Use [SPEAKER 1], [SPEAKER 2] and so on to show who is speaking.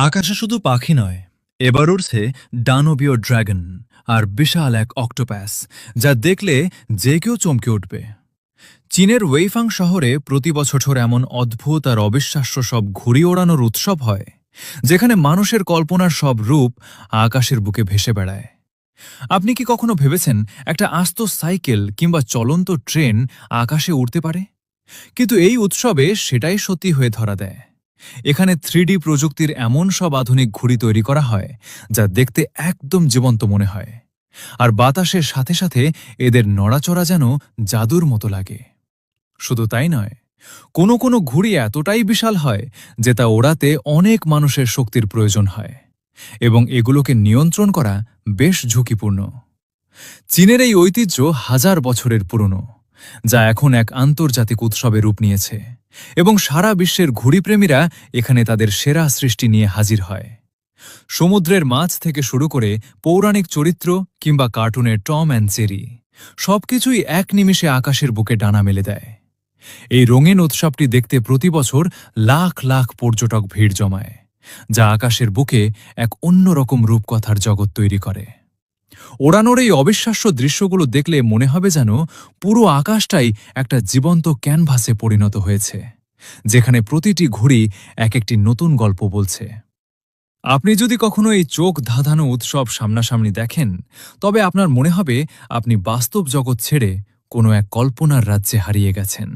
[SPEAKER 1] আকাশে শুধু পাখি নয়, এবার উড়ছে দানবীয় ড্রাগন আর বিশাল এক অক্টোপ্যাস, যা দেখলে যে কেউ চমকে উঠবে। চীনের ওয়েইফাং শহরে প্রতি বছর এমন অদ্ভুত আর অবিশ্বাস্য সব ঘুড়ি ওড়ানোর উৎসব হয়, যেখানে মানুষের কল্পনার সব রূপ আকাশের বুকে ভেসে বেড়ায়। আপনি কি কখনো ভেবেছেন একটা আস্ত সাইকেল কিংবা চলন্ত ট্রেন আকাশে উড়তে পারে? কিন্তু এই উৎসবে সেটাই সত্যি হয়ে ধরা দেয়। এখানে 3D প্রযুক্তির এমন সব আধুনিক ঘুড়ি তৈরি করা হয়, যা দেখতে একদম জীবন্ত মনে হয়। আর বাতাসের সাথে সাথে এদের নড়াচড়া যেন জাদুর মতো লাগে। শুধু তাই নয়, কোনো কোনো ঘুড়ি এতটাই বিশাল হয় যে তা ওড়াতে অনেক মানুষের শক্তির প্রয়োজন হয়, এবং এগুলোকে নিয়ন্ত্রণ করা বেশ ঝুঁকিপূর্ণ। চীনের এই ঐতিহ্য হাজার বছরের পুরনো, যা এখন এক আন্তর্জাতিক উৎসবে রূপ নিয়েছে, এবং সারা বিশ্বের ঘুড়িপ্রেমীরা এখানে তাদের সেরা সৃষ্টি নিয়ে হাজির হয়। সমুদ্রের মাছ থেকে শুরু করে পৌরাণিক চরিত্র কিংবা কার্টুনের টম অ্যান্ড জেরি, সবকিছুই এক নিমিষে আকাশের বুকে ডানা মেলে দেয়। এই রঙিন উৎসবটি দেখতে প্রতি বছর লাখ লাখ পর্যটক ভিড় জমায়, যা আকাশের বুকে এক অন্যরকম রূপকথার জগৎ তৈরি করে। ওড়ানোর এই অবিশ্বাস্য দৃশ্যগুলো দেখলে মনে হবে যেন পুরো আকাশটাই একটা জীবন্ত ক্যানভাসে পরিণত হয়েছে, যেখানে প্রতিটি ঘুড়ি এক একটি নতুন গল্প বলছে। আপনি যদি কখনো এই চোখ ধাঁধানো উৎসব সামনাসামনি দেখেন, তবে আপনার মনে হবে আপনি বাস্তব জগৎ ছেড়ে কোনো এক কল্পনার রাজ্যে হারিয়ে গেছেন।